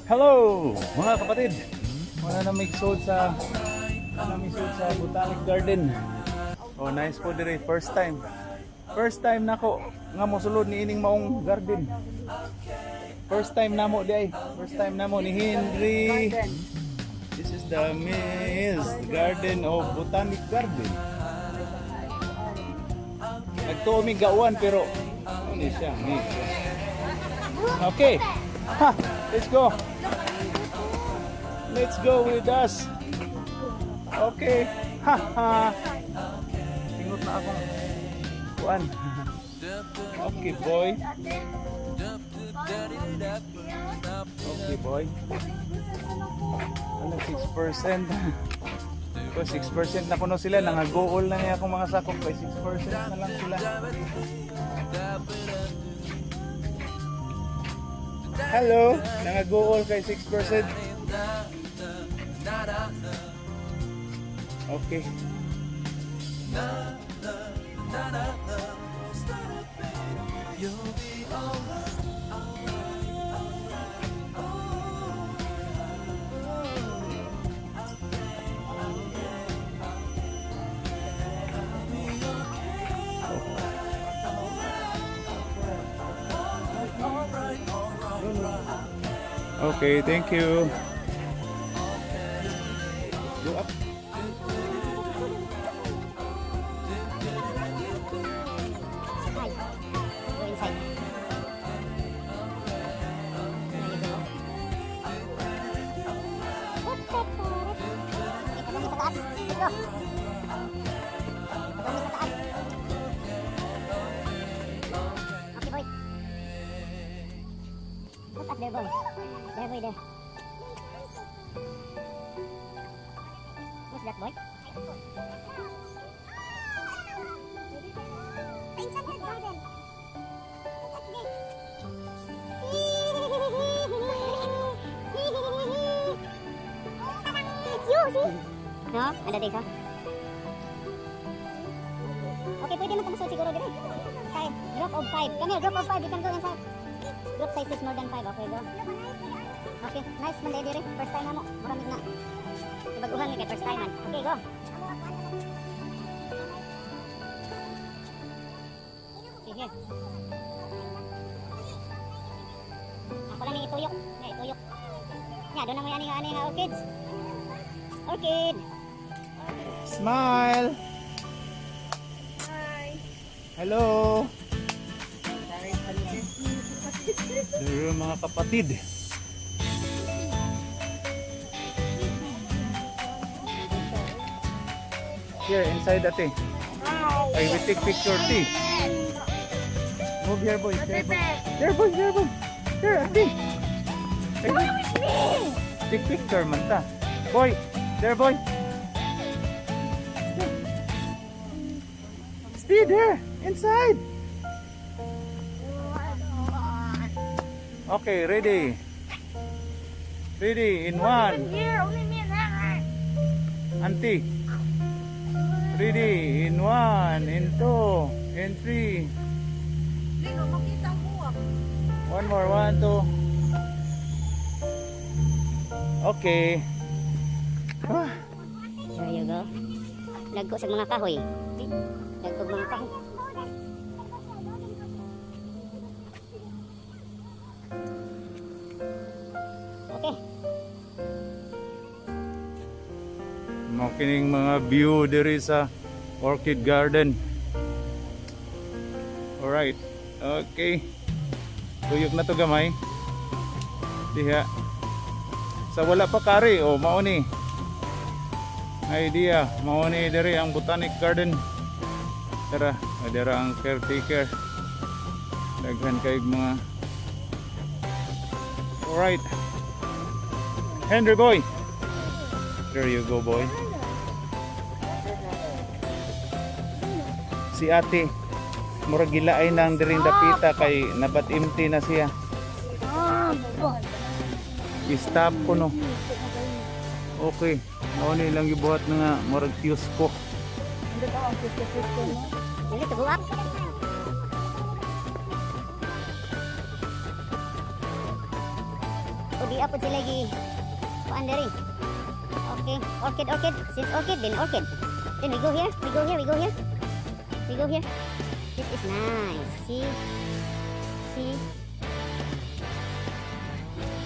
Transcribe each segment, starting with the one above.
Hello mga kapatid. Wala na may sud sa Botanic Garden. Oh, nice po dire. First time. First time nako nga mosulod ni ining maong garden. First time namo di ay. First time namo ni Henry. This is the Mills Garden of Botanic Garden. Nagtuo mi gawan pero ano siya, mix. Okay. Ha, let's go. Let's go with us. Okay. Ha ha. Tingot na ako. Kuan. Okay, boy. Okay, boy. Ano, 6%? Ko 6% na kuno sila. Nanga-goal na niya akong mga sakop. 6% na lang sila. Hello, nanga-goal kay 6%. Okay. Okay, thank you. Go up. There, boy. There, boy, there. What's that, boy? Enchanted garden. It's you, see? No? Ada dito? Okay, pwede mo tumusod siguro dito. Okay, drop of 5. Come here, drop of 5. You can go inside. Group size is more than 5. Okay, go. Okay, nice man dire. First time mo. Maraming na. Baguhan ni kay first time man. Okay, go. Sige. Ako lang ituyok. Nga, ituyok. Nga, doon na may ani nga orchids. Orchid. Smile. Hi. Hello. There mga kapatid. Here inside ate. I will take picture too. Move here boy. There boy. There boy. There boy. There ate. Take picture man ta. Boy. There boy. Stay there. Inside. Okay, ready. Ready in 1. Here, only me and her. Auntie. Ready in 1, in 2, in 3. Lino, makita ang buwak. One more, 1, 2. Okay. Ah. There you go. Lagko sa mga kahoy. Lagko mga kahoy. Okay. Makining mga view diri sa Orchid Garden. Alright. Okay. Tuyok na to gamay. Diha. Sa wala pa kari o mao ni. Idea, mao ni diri ang Botanic Garden. Tara, dira ang caretaker. Daghan kay mga. Alright. Henry boy. There you go boy. Si ate murag gilaay nang diring dapita kay nabat empty na siya. I-stop ko no. Okay. Mao ni lang gibuhat na nga murag fuse ko. Dili to go up. O di Di apod sila gi kuan diri. Okay, orchid. Since orchid, then orchid. Then we go here. We go here. This is nice. See?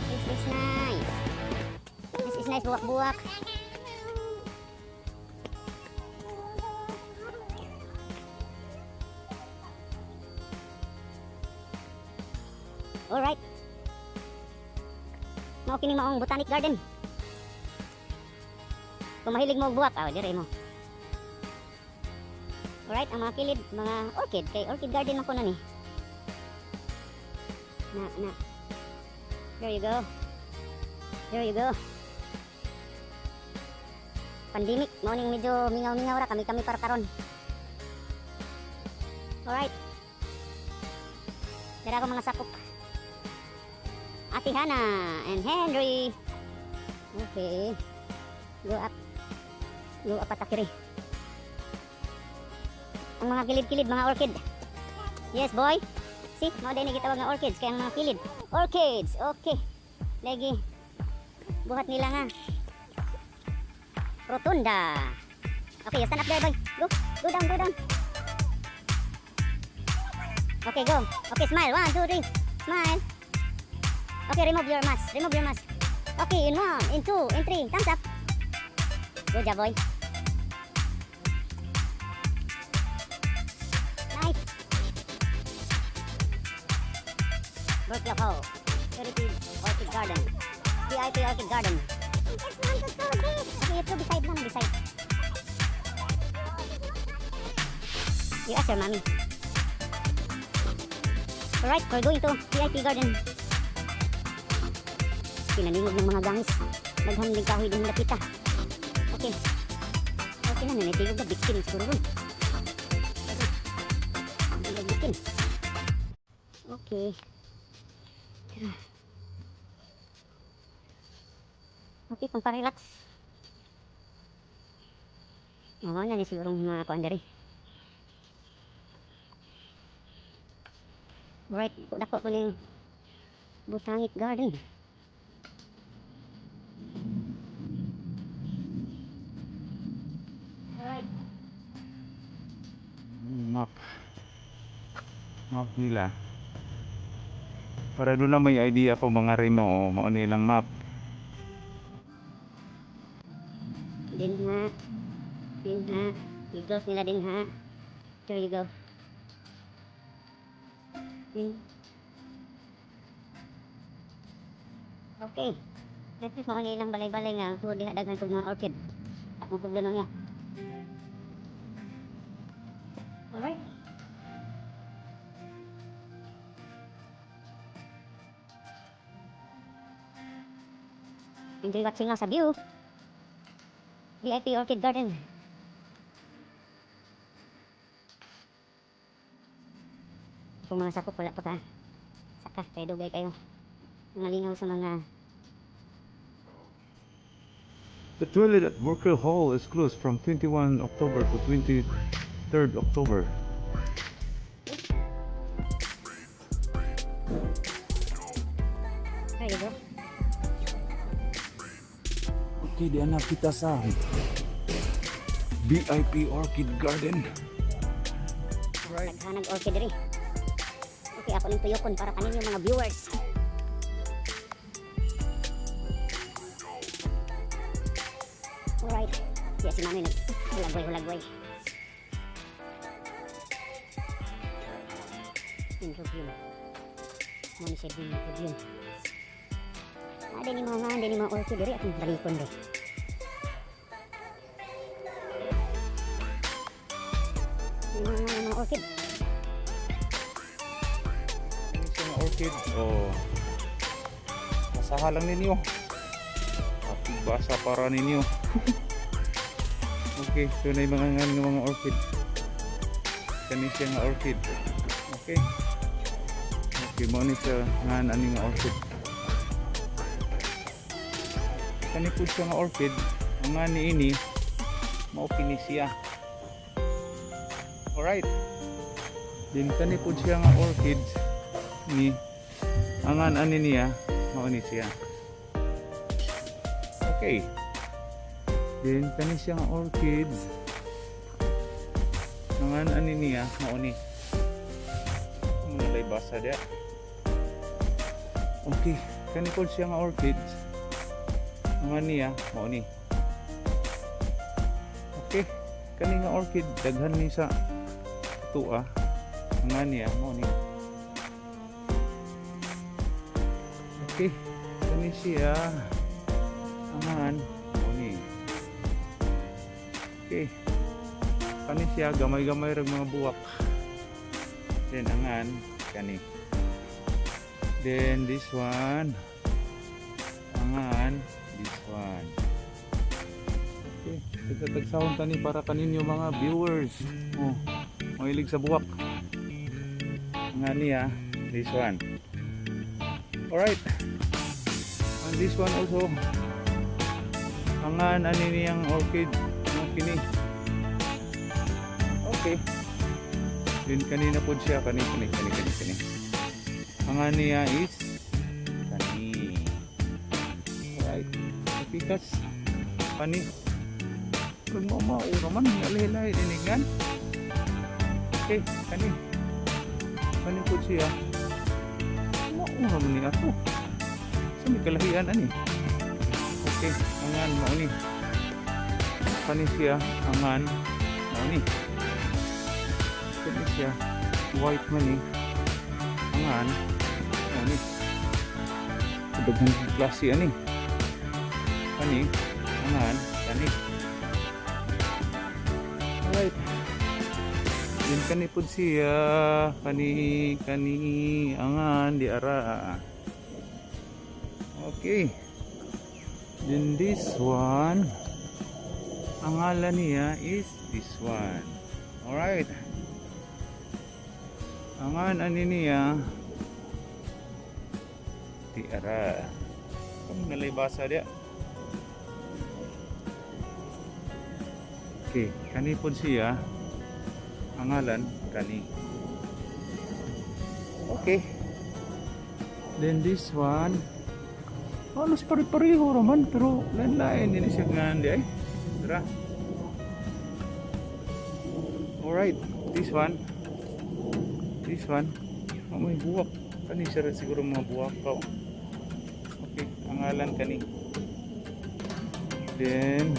This is nice. This is nice, buwak-buwak. Alright. Mao kini maong botanic garden. Kung mahilig mo og buwak, dire mo. Alright, ang mga kilid, mga orchid. Kay orchid garden man ko na ni. Na. There you go. Pandemic, mao ning medyo mingaw-mingaw ra kami para karon. Alright. Dara ko mga sakop. Ate Hannah and Henry. Okay. Go up atakiri. Ang mga kilid-kilid, mga orchid. Yes, boy. See, mao din gitawag nga orchids kay ang mga kilid. Orchids. Okay. Lagi. Buhat nila nga. Rotunda. Okay, stand up there, boy. Go down. Okay, go. Okay, smile. 1, 2, 3. Smile. Okay, remove your mask. Okay, in 1, in 2, in 3. Thumbs up. Good job, boy. Nice. Berkeley Hall. Heritage Orchid Garden. VIP Orchid Garden. Okay, ito beside lang, beside. You ask your mommy. Alright, we're going to VIP Garden. Pinalingog ng mga gangis. Naghandling kahoy din nakita. Okay. Okay na, nanitigog na bikin siguro ron. Bikin. Okay. Okay, pang parelax. Oo, yan siguro mga kuan diri. Alright, dako ko ng botanic garden. Alright. Map nila. Para doon lang may idea ko mga remo o mao nilang map. Din ha. Eagles nila din ha. There you go. Okay. This is mga ilang balay-balay nga. Kung di hadagan ko mga orchid. Ang problema niya. Alright. Enjoy watching lang sa view. VIP Orchid Garden. Kung mga sakop wala pa ka. Saka, kaya dugay kayo. Nangalingaw sa mga... The toilet at Berkeley Hall is closed from 21 October to 23rd October. There you go. Okay, di anak kita sa VIP Orchid Garden. Right. Naghanag orchid rin. Okay, ako ng tuyokon para kanin yung mga viewers. Alright. Yes, si mami hulagway. Introbyun. Muna siya din introbyun. Ada ni mga orchid diri akong balikon deh. Ini mga orchid. Ito mga orchid. Oh. Basaha lang ninyo. At basa para ninyo. Okay, so na yung mga orchid. Kani siya nga orchid. Okay. Okay, mo ni siya nga ani nga orchid. Kani po siya nga orchid. Ang nga ni ini maupini siya. Alright. Din kani po siya nga orchid ni ang ani niya mao ni siya. Okay. Then kani siya nga orchids. Nangan ani niya mao ni. Mulay basa dia. Okay, kani pod siya nga orchids. Nangan niya mao ni. Okay, kani nga orchid daghan ni sa tuwa. Nangan niya mao ni. Okay, kani siya. Nangan mao ni. Okay. Kani siya gamay-gamay rag mga buwak. Then angan kani. Then this one. Angan this one. Okay, tagsaon tani para kaninyo mga viewers. Oh, mahilig sa buwak. Angan niya this one. Alright. And this one also. Angan ani niyang orchid. Kini. Okay. Then kanina po siya kani. Ang niya is kani. Alright. Pikas. Kani. Kung mauura man, alilay dinigan. Okay, kani. Kani po siya. Mauura man niya to. Sa may kalahian ani. Okay, angan mo ni. Kani siya angan ni kani siya white man ni angan ni daghang klase ani kani angan kani. Alright, din kani pud siya kani angan di ara. Okay, then this one ang ngalan niya is this one. Alright. Ang ani niya tiara. Kung nalaybasa dia. Okay, kani po siya. Ang ngalan kani. Okay. Then this one. Halos pare-pareho raman pero lain-lain din siya ngan di ay. Tara. Alright, this one. May buwak. Kani siya siguro mga buwak pa. Okay, ang ngalan kani. Then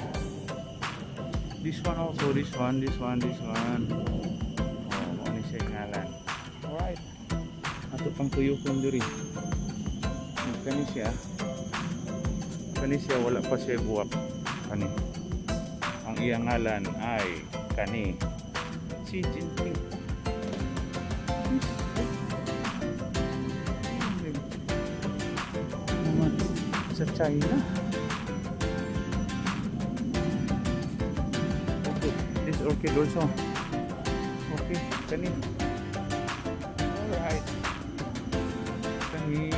this one also, this one. Oh, ano siya ang ngalan. Alright. Ato pang tuyo kong diri. Kani siya wala pa siya buwak. Kani. Ang iyang ngalan ay kani Xi Jinping. Naman sa China. Okay, this orchid also. Okay, kani. Alright. Kani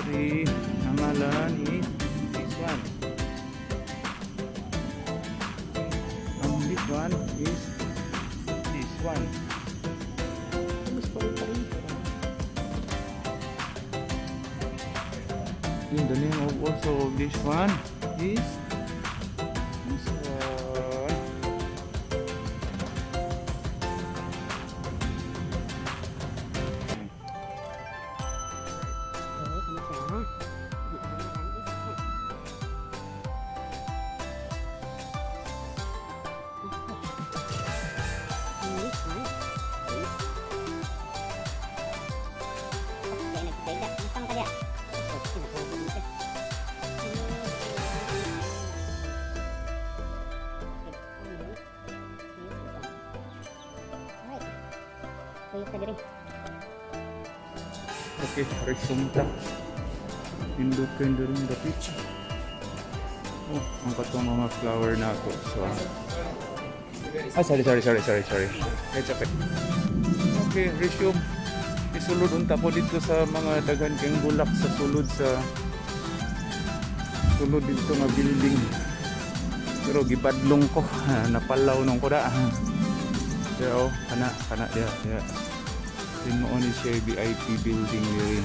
diri ang ngalan is this one. This one is this one. And the name of also of this one is this one. Okay, resulta. Indukin din the picture. Oh, ang katong mga flower na ako. So, sorry. It's okay. Okay, resume. Isulod unta po dito sa mga daghan kang bulak sa sulod dito nga building. Pero gipadlong ko, napalaw nung kuda. Pero kana dia. Tinuon ni siya VIP building diri.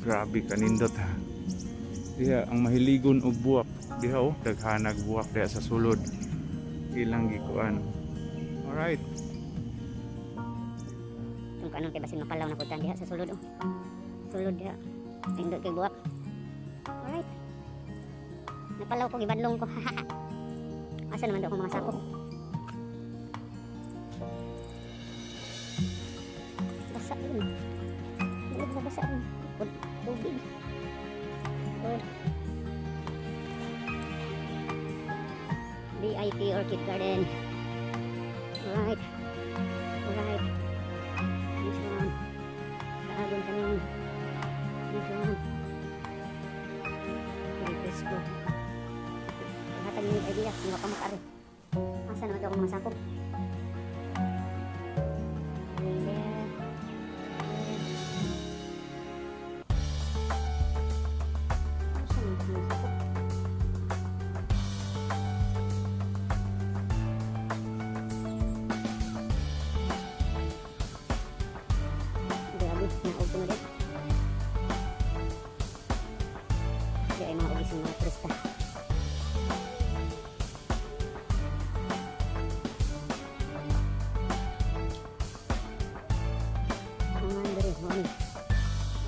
Grabe kanindot. Diha ang mahiligon og buwak. Diha oh, daghanag buwak diha sa sulod. Ilang gikuan. Alright. Kung kanong kay basin mapalaw na putan diha sa sulod oh. Sulod diha. Pindot kay buwak. Alright. Napalaw ko gibadlong ko. Asa naman daw ko mga sako. Basa yun. Hindi na basa yun. Tubig. VIP Orchid Garden. Alright. Alright. This one. Kaagon tanin. This one. Very peaceful. Hatag yung idea kung makamakari. Asa naman daw akong masakop. Ay mga ugis ng mga turista. Aman dari hon.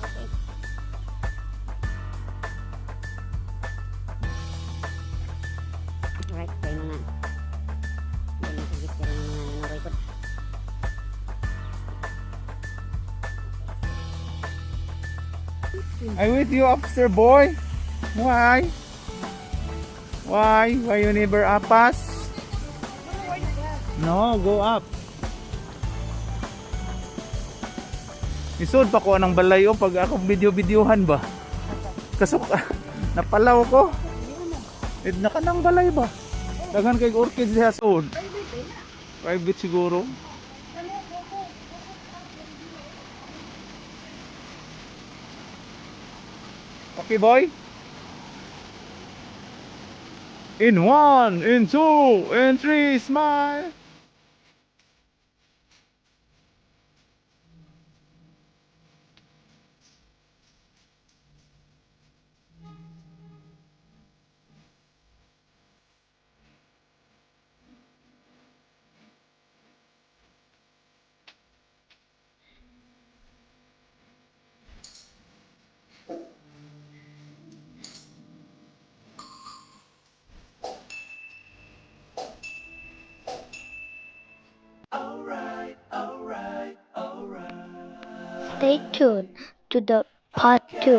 Okay. Alright, kaya mga ugis dari mga nanonood. I with you upstairs, boy. Why? Why? Why you never apas? No, go up. Isod pa ko anang balay o pag ako video-videohan ba? Kasok napalaw ko. Naka nang balay ba? Daghan kay orchids diha sud. Private siguro. Okay, boy. In 1, in 2, in 3, smile. Stay tuned to the part 2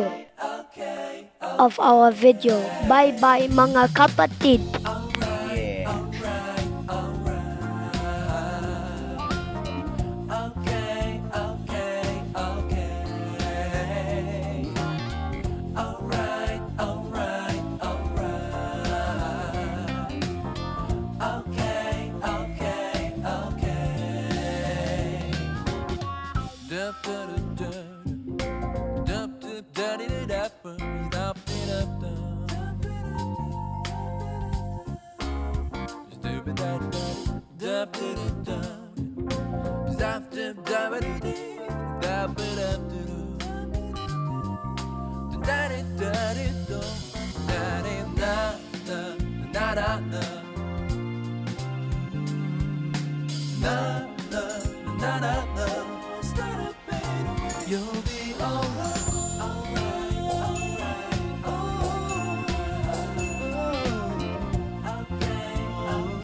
of our video. Bye bye mga kapatid. You're